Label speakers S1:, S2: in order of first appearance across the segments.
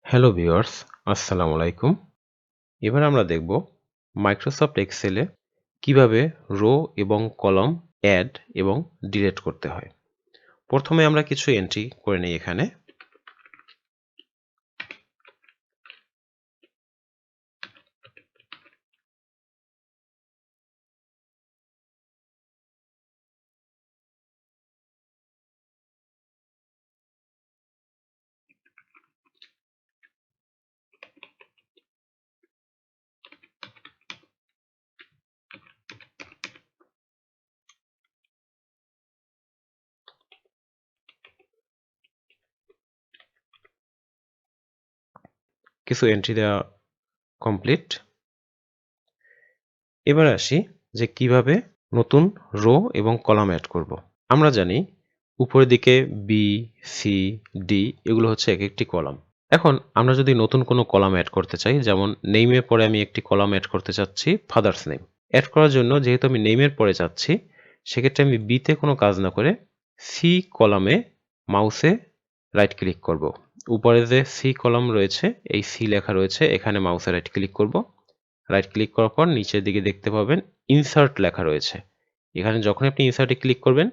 S1: Hello viewers, আসসালামু আলাইকুম। এবার আমরা দেখব মাইক্রোসফট এক্সেলে কিভাবে রো এবং কলাম অ্যাড এবং ডিলিট করতে হয়। প্রথমে আমরা কিছু এন্ট্রি করে নিই এখানে। কিছু এন্ট্রি দেওয়া কমপ্লিট। এবার আসি যে কিভাবে নতুন রো এবং কলাম অ্যাড করব। আমরা জানি উপরের দিকে বি, সি, ডি এগুলো হচ্ছে এক একটি কলাম। এখন আমরা যদি নতুন কোনো কলাম অ্যাড করতে চাই, যেমন নেইমের পরে আমি একটি কলাম অ্যাড করতে চাচ্ছি ফাদার্স নেম। অ্যাড করার জন্য যেহেতু আমি নেইমের পরে চাচ্ছি, সেক্ষেত্রে আমি বিতে কোনো কাজ না করে সি কলামে মাউসে রাইট ক্লিক করব। উপরে যে সি কলাম রয়েছে, এই সি লেখা রয়েছে, এখানে মাউসে রাইট ক্লিক করব। রাইট ক্লিক করার পর নিচের দিকে দেখতে পাবেন ইনসার্ট লেখা রয়েছে। এখানে যখন আপনি ইনসার্টে ক্লিক করবেন,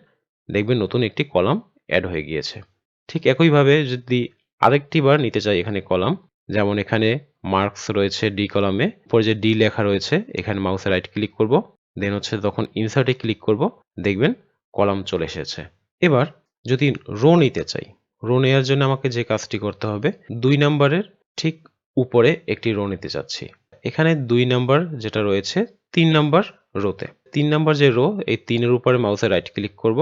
S1: দেখবেন নতুন একটি কলাম অ্যাড হয়ে গিয়েছে। ঠিক একইভাবে যদি আরেকটি বার নিতে চাই এখানে কলাম, যেমন এখানে মার্কস রয়েছে ডি কলামে, উপরে যে ডি লেখা রয়েছে এখানে মাউসে রাইট ক্লিক করব, দেন হচ্ছে তখন ইনসার্টে ক্লিক করব, দেখবেন কলাম চলে এসেছে। এবার যদি রো নিতে চাই, রো নেওয়ার জন্য আমাকে যে কাজটি করতে হবে, ২ নাম্বারের ঠিক উপরে একটি রো নিতে চাচ্ছি। এখানে ২ নাম্বার যেটা রয়েছে ৩ নাম্বার রোতে। ৩ নাম্বার যে রো, এই ৩ এর উপরে মাউসে রাইট ক্লিক করব,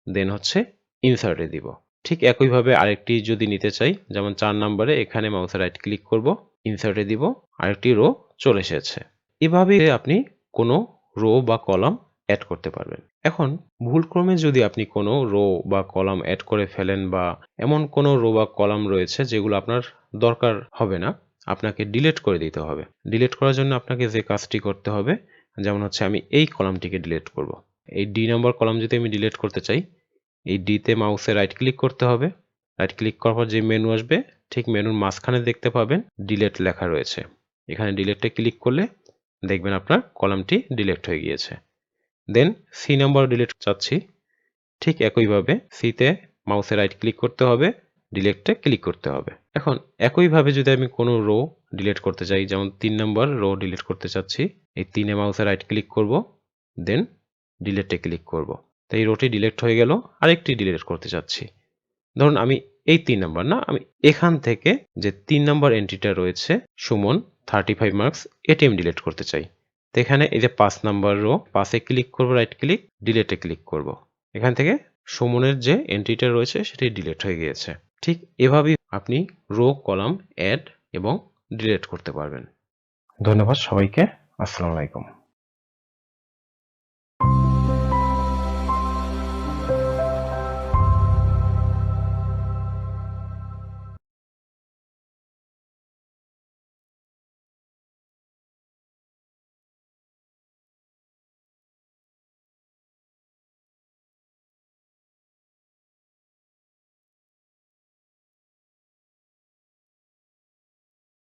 S1: দেন হচ্ছে ইনসার্টে দিব। ঠিক একইভাবে আরেকটি যদি নিতে চাই, যেমন ৪ নাম্বারে এখানে মাউসে রাইট ক্লিক করব, ইনসার্টে দিব, আরেকটি রো চলে এসেছে। এভাবে আপনি কোনো রো বা কলাম অ্যাড করতে পারবেন। এখন ভুলক্রমে যদি আপনি কোনো রো বা কলাম অ্যাড করে ফেলেন, বা এমন কোনো রো বা কলাম রয়েছে যেগুলো আপনার দরকার হবে না, আপনাকে ডিলিট করে দিতে হবে। ডিলিট করার জন্য আপনাকে যে কাজটি করতে হবে, যেমন হচ্ছে আমি এই কলামটিকে ডিলিট করব। এই ডি নাম্বার কলাম যদি আমি ডিলিট করতে চাই, এই ডিতে মাউসে রাইট ক্লিক করতে হবে। রাইট ক্লিক করার পর যে মেনু আসবে, ঠিক মেনুর মাঝখানে দেখতে পাবেন ডিলিট লেখা রয়েছে। এখানে ডিলিটে ক্লিক করলে দেখবেন আপনার কলামটি ডিলিট হয়ে গিয়েছে। দেন সি নাম্বার ডিলিট চাচ্ছি, ঠিক একইভাবে সিতে মাউসে রাইট ক্লিক করতে হবে, ডিলিটে ক্লিক করতে হবে। এখন একইভাবে যদি আমি কোনো রো ডিলিট করতে চাই, যেমন ৩ নাম্বার রো ডিলিট করতে চাচ্ছি, এই ৩ এ মাউসে রাইট ক্লিক করব, দেন ডিলিটে ক্লিক করব। তো এই রোটি ডিলিট হয়ে গেল। আরেকটি ডিলিট করতে চাচ্ছি, ধরুন আমি এই ৩ নাম্বার না, আমি এখান থেকে যে ৩ নাম্বার এন্ট্রিটা রয়েছে সুমন 35 মার্কস, এটি আমি ডিলিট করতে চাই। তো এখানে এই যে ৫ নাম্বার রো, ৫ এ ক্লিক করব, রাইট ক্লিক, ডিলিটে ক্লিক করব। এখান থেকে সুমনের যে এন্ট্রিটা রয়েছে সেটি ডিলিট হয়ে গিয়েছে। ঠিক এভাবেই আপনি রো, কলাম অ্যাড এবং ডিলিট করতে পারবেন। ধন্যবাদ সবাইকে। আসসালামু আলাইকুম।